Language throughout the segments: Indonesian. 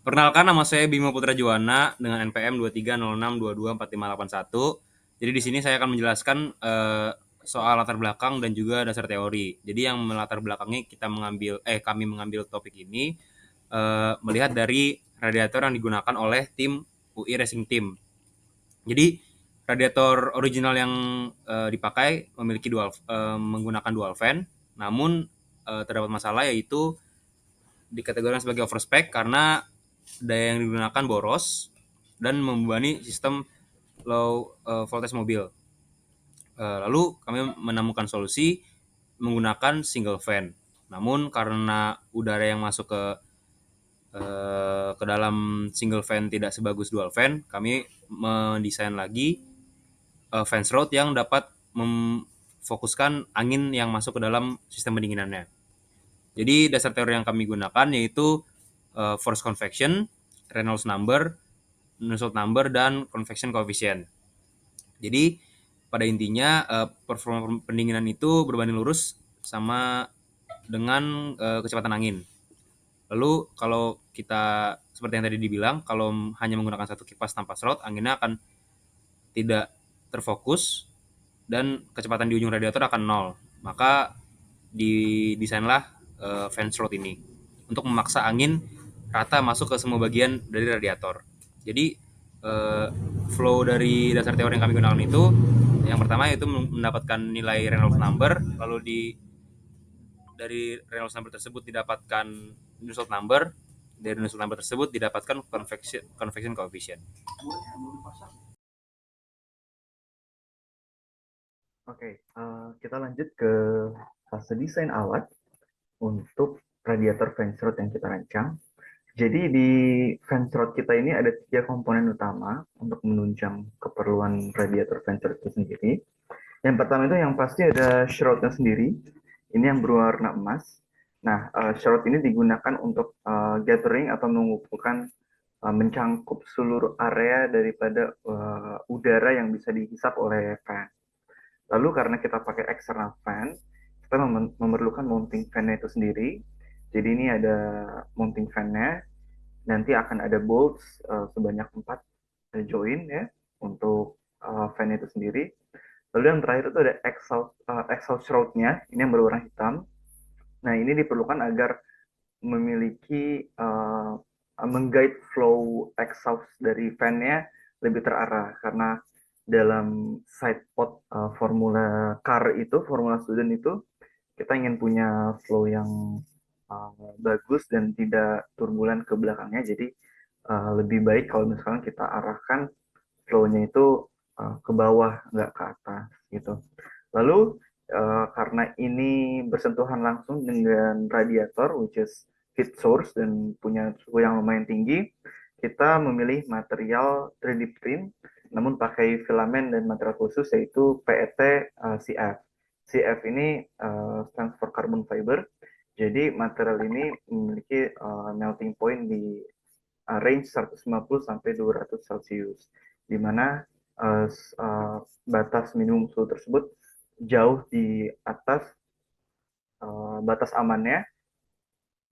Perkenalkan, nama saya Bima Putra Juwana dengan NPM 2306224581. Jadi di sini saya akan menjelaskan soal latar belakang dan juga dasar teori. Jadi yang melatar belakangnya kami mengambil topik ini melihat dari radiator yang digunakan oleh tim UI Racing Team. Jadi radiator original yang dipakai menggunakan dual fan, namun terdapat masalah yaitu dikategorikan sebagai overspec karena daya yang digunakan boros dan membebani sistem low voltage mobil. Lalu kami menemukan solusi menggunakan single fan. Namun karena udara yang masuk ke dalam single fan tidak sebagus dual fan, kami mendesain lagi fans road yang dapat memfokuskan angin yang masuk ke dalam sistem pendinginannya. Jadi dasar teori yang kami gunakan yaitu force convection, Reynolds number, Nusselt number, dan convection coefficient. Jadi pada intinya performa pendinginan itu berbanding lurus sama dengan kecepatan angin. Lalu kalau kita seperti yang tadi dibilang, kalau hanya menggunakan satu kipas tanpa slot, anginnya akan tidak terfokus dan kecepatan di ujung radiator akan nol. Maka didesainlah fan slot ini untuk memaksa angin rata masuk ke semua bagian dari radiator. Jadi flow dari dasar teori yang kami gunakan itu yang pertama yaitu mendapatkan nilai Reynolds number, lalu dari Reynolds number tersebut didapatkan Nusselt number, dari Nusselt number tersebut didapatkan convection coefficient. Oke, kita lanjut ke fase desain alat untuk radiator fans rod yang kita rancang. Jadi di fans rod kita ini ada 3 komponen utama untuk menunjang keperluan radiator fans rod itu sendiri. Yang pertama itu yang pasti ada shroudnya sendiri. Ini yang berwarna emas. Nah, shroud ini digunakan untuk gathering atau mengumpulkan mencangkup seluruh area daripada udara yang bisa dihisap oleh fan. Lalu karena kita pakai external fan, kita memerlukan mounting fan-nya itu sendiri. Jadi ini ada mounting fan-nya, nanti akan ada bolts sebanyak 4 join ya untuk fan itu sendiri. Lalu yang terakhir itu ada exhaust shroud-nya, ini yang berwarna hitam. Nah ini diperlukan agar memiliki mengguide flow exhaust dari fan-nya lebih terarah karena dalam side pod formula car itu, formula student itu kita ingin punya flow yang bagus dan tidak turbulen ke belakangnya. Jadi lebih baik kalau misalnya kita arahkan flow-nya itu ke bawah, nggak ke atas gitu. Lalu karena ini bersentuhan langsung dengan radiator, which is heat source dan punya suhu yang lumayan tinggi, kita memilih material 3D print, namun pakai filamen dan material khusus yaitu PET CF. CF ini stands for carbon fiber. Jadi material ini memiliki melting point di range 150 sampai 200 Celcius, di mana uh, batas minimum suhu tersebut jauh di atas batas amannya,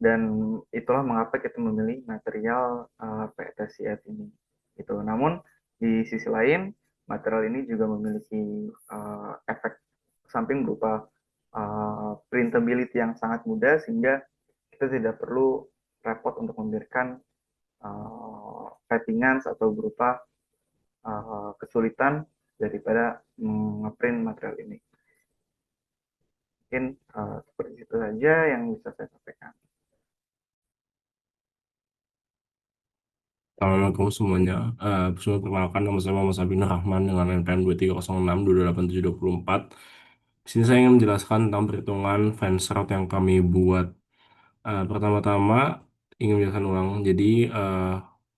dan itulah mengapa kita memilih material PETCF ini. Gitu. Namun di sisi lain, material ini juga memiliki efek samping berupa printability yang sangat mudah sehingga kita tidak perlu repot untuk memberikan settingan atau berupa kesulitan daripada ngeprint material ini. Mungkin seperti itu saja yang bisa saya sampaikan. Assalamualaikum semuanya. Sebelum perkenalkan, nama saya Muhammad Sabin Rahman dengan NPM 2306228724. Di sini saya ingin menjelaskan tentang perhitungan fans route yang kami buat. Pertama-tama ingin menjelaskan ulang. Jadi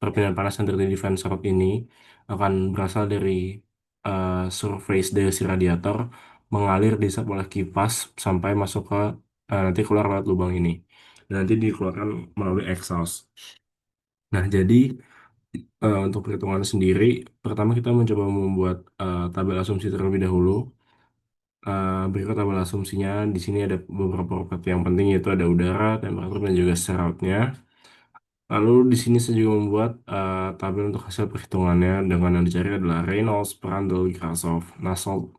perpindahan panas yang terjadi di fans route ini akan berasal dari surface dari si radiator mengalir dihisap oleh kipas sampai masuk ke nanti keluar lewat lubang ini. Dan nanti dikeluarkan melalui exhaust. Nah, jadi untuk perhitungan sendiri, pertama kita mencoba membuat tabel asumsi terlebih dahulu. Berikut tabel asumsinya. Di sini ada beberapa properti yang penting, yaitu ada udara, temperatur, dan juga seratnya. Lalu di sini saya juga membuat tabel untuk hasil perhitungannya dengan yang dicari adalah Reynolds, Prandtl, Grashof, Nusselt,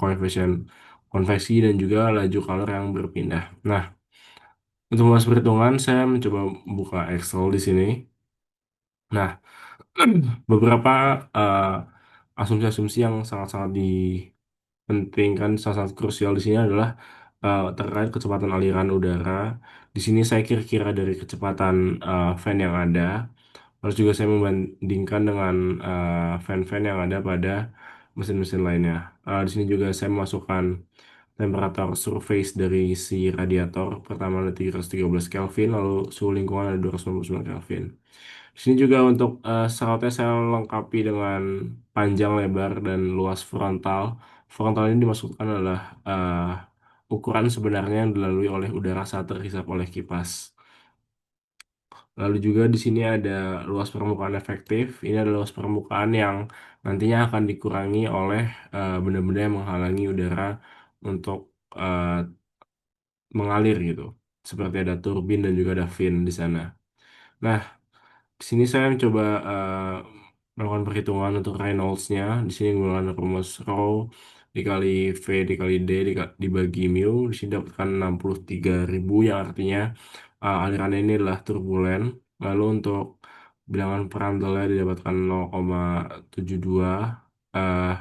koefisien konveksi dan juga laju kalor yang berpindah. Nah, untuk membahas perhitungan saya mencoba buka Excel di sini. Nah, beberapa eh, asumsi-asumsi yang sangat-sangat dipentingkan, sangat-sangat krusial di sini adalah terkait kecepatan aliran udara. Di sini saya kira-kira dari kecepatan fan yang ada. Terus juga saya membandingkan dengan fan-fan yang ada pada mesin-mesin lainnya. Di sini juga saya memasukkan temperatur surface dari si radiator. Pertama ada 313 Kelvin, lalu suhu lingkungan ada 299 Kelvin. Di sini juga untuk serotnya saya lengkapi dengan panjang, lebar, dan luas frontal. Frontal ini dimaksudkan adalah ukuran sebenarnya yang dilalui oleh udara saat terhisap oleh kipas. Lalu juga di sini ada luas permukaan efektif. Ini adalah luas permukaan yang nantinya akan dikurangi oleh benda-benda yang menghalangi udara untuk eh, mengalir gitu. Seperti ada turbin dan juga ada fin di sana. Nah, di sini saya mencoba melakukan perhitungan untuk Reynolds-nya. Di sini menggunakan rumus rho dikali V dikali D dibagi mu. Di sini dapatkan 63.000 yang artinya aliran ini adalah turbulen. Lalu untuk bilangan Prandtl-nya didapatkan 0,72. eh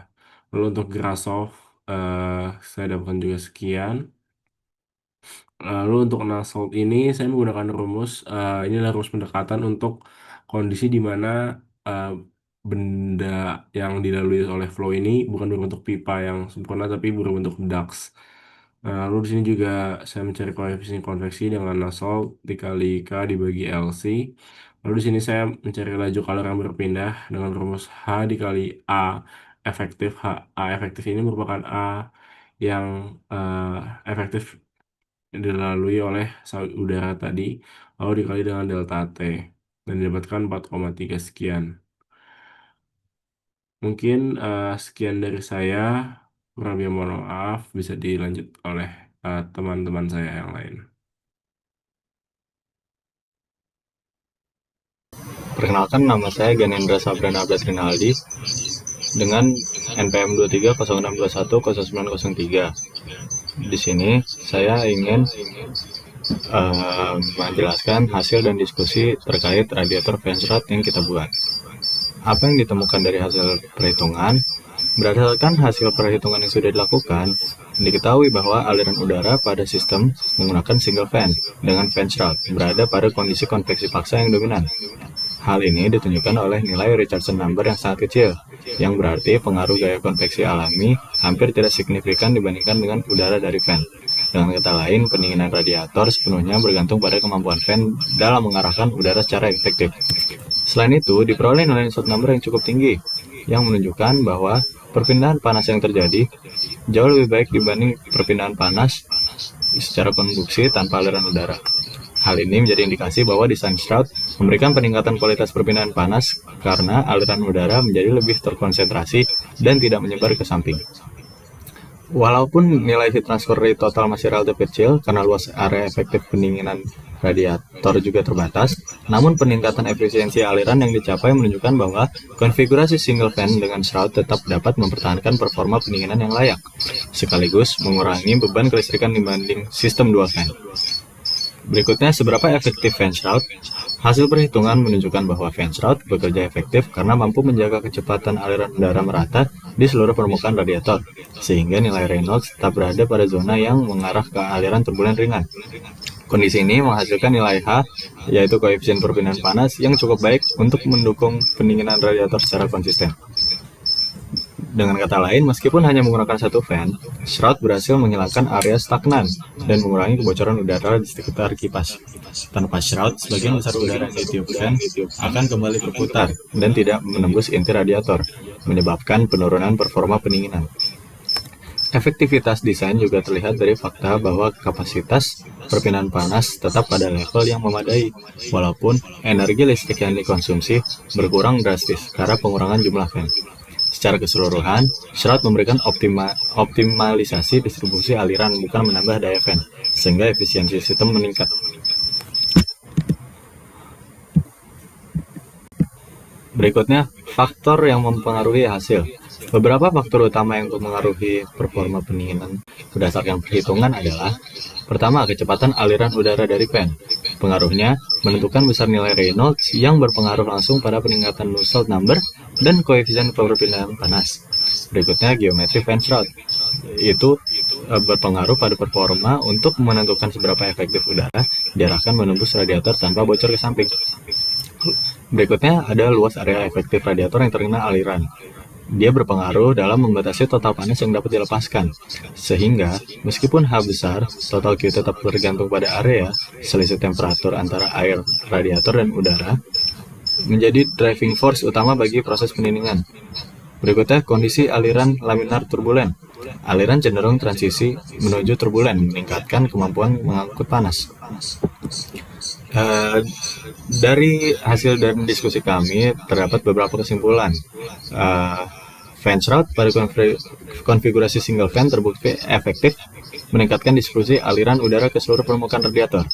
Lalu untuk Grashof saya dapatkan juga sekian. Lalu untuk Nusselt ini saya menggunakan rumus, ini adalah rumus pendekatan untuk kondisi di mana eh, benda yang dilalui oleh flow ini bukan berbentuk pipa yang sempurna tapi berbentuk ducts. Lalu di sini juga saya mencari koefisien konveksi dengan Nusselt dikali K dibagi LC. Lalu di sini saya mencari laju kalor yang berpindah dengan rumus H dikali A efektif. A efektif ini merupakan A yang efektif dilalui oleh udara tadi, lalu dikali dengan delta T, dan didapatkan 4,3 sekian. Mungkin sekian dari saya, kurang lebih mohon maaf, bisa dilanjut oleh teman-teman saya yang lain. Perkenalkan, nama saya Ganendra Sabrana Abdas Rinaldi dengan NPM 2306210903. Di sini saya ingin menjelaskan hasil dan diskusi terkait radiator Fensrod yang kita buat. Apa yang ditemukan dari hasil perhitungan? Berdasarkan hasil perhitungan yang sudah dilakukan, diketahui bahwa aliran udara pada sistem menggunakan single fan dengan Fensrod berada pada kondisi konveksi paksa yang dominan. Hal ini ditunjukkan oleh nilai Richardson number yang sangat kecil, yang berarti pengaruh gaya konveksi alami hampir tidak signifikan dibandingkan dengan udara dari fan. Dengan kata lain, pendinginan radiator sepenuhnya bergantung pada kemampuan fan dalam mengarahkan udara secara efektif. Selain itu, diperoleh nilai Richardson number yang cukup tinggi, yang menunjukkan bahwa perpindahan panas yang terjadi jauh lebih baik dibanding perpindahan panas secara konduksi tanpa aliran udara. Hal ini menjadi indikasi bahwa desain shroud memberikan peningkatan kualitas perpindahan panas karena aliran udara menjadi lebih terkonsentrasi dan tidak menyebar ke samping. Walaupun nilai heat transfer rate total masih relatif kecil karena luas area efektif pendinginan radiator juga terbatas, namun peningkatan efisiensi aliran yang dicapai menunjukkan bahwa konfigurasi single fan dengan shroud tetap dapat mempertahankan performa pendinginan yang layak, sekaligus mengurangi beban kelistrikan dibanding sistem dual fan. Berikutnya, seberapa efektif fan shroud? Hasil perhitungan menunjukkan bahwa fan shroud bekerja efektif karena mampu menjaga kecepatan aliran udara merata di seluruh permukaan radiator, sehingga nilai Reynolds tetap berada pada zona yang mengarah ke aliran turbulen ringan. Kondisi ini menghasilkan nilai H, yaitu koefisien perpindahan panas yang cukup baik untuk mendukung pendinginan radiator secara konsisten. Dengan kata lain, meskipun hanya menggunakan satu fan, shroud berhasil menghilangkan area stagnan dan mengurangi kebocoran udara di sekitar kipas. Tanpa shroud, sebagian besar udara yang ditiup fan akan kembali berputar dan tidak menembus inti radiator, menyebabkan penurunan performa pendinginan. Efektivitas desain juga terlihat dari fakta bahwa kapasitas perpindahan panas tetap pada level yang memadai, walaupun energi listrik yang dikonsumsi berkurang drastis karena pengurangan jumlah fan. Secara keseluruhan, shroud memberikan optimalisasi distribusi aliran bukan menambah daya fan, sehingga efisiensi sistem meningkat. Berikutnya, faktor yang mempengaruhi hasil. Beberapa faktor utama yang mempengaruhi performa pendinginan berdasarkan perhitungan adalah: pertama, kecepatan aliran udara dari fan. Pengaruhnya menentukan besar nilai Reynolds yang berpengaruh langsung pada peningkatan Nusselt number dan koefisien perpindahan panas. Berikutnya, geometri fan shroud. Itu berpengaruh pada performa untuk menentukan seberapa efektif udara diarahkan menembus radiator tanpa bocor ke samping. Berikutnya ada luas area efektif radiator yang terkena aliran. Dia berpengaruh dalam membatasi total panas yang dapat dilepaskan. Sehingga, meskipun H besar, total Q tetap bergantung pada area, selisih temperatur antara air, radiator, dan udara, menjadi driving force utama bagi proses pendinginan. Berikutnya, kondisi aliran laminar turbulen. Aliran cenderung transisi menuju turbulen, meningkatkan kemampuan mengangkut panas. Dari hasil dan diskusi kami, terdapat beberapa kesimpulan. Fan shroud pada konfigurasi single fan terbukti efektif meningkatkan distribusi aliran udara ke seluruh permukaan radiator.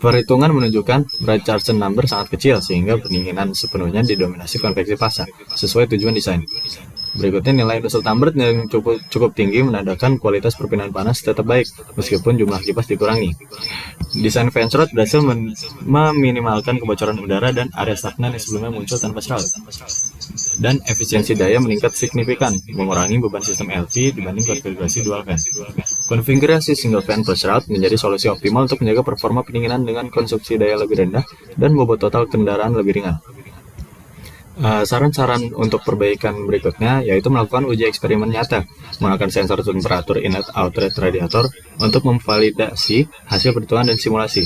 Perhitungan menunjukkan Raychaudsen number sangat kecil sehingga pendinginan sepenuhnya didominasi konveksi fasa sesuai tujuan desain. Berikutnya, nilai Nusselt number yang cukup tinggi menandakan kualitas perpindahan panas tetap baik meskipun jumlah kipas dikurangi. Desain fan shroud berhasil meminimalkan kebocoran udara dan area stagnan yang sebelumnya muncul tanpa shroud. Dan efisiensi daya meningkat signifikan, mengurangi beban sistem LV dibanding konfigurasi dual fan. Konfigurasi single fan plus shroud menjadi solusi optimal untuk menjaga performa pendinginan dengan konsumsi daya lebih rendah dan bobot total kendaraan lebih ringan. Saran-saran untuk perbaikan berikutnya yaitu melakukan uji eksperimen nyata menggunakan sensor temperatur inlet outlet radiator untuk memvalidasi hasil perhitungan dan simulasi.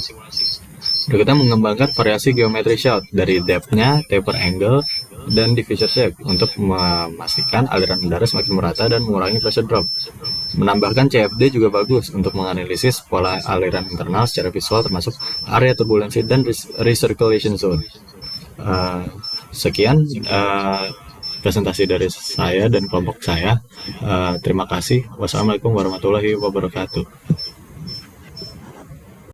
Berikutnya, mengembangkan variasi geometri shroud dari depth-nya, taper angle, dan diffuser shape untuk memastikan aliran udara semakin merata dan mengurangi pressure drop. Menambahkan CFD juga bagus untuk menganalisis pola aliran internal secara visual termasuk area turbulensi dan recirculation zone. Sekian presentasi dari saya dan kelompok saya. Terima kasih. Wassalamualaikum warahmatullahi wabarakatuh.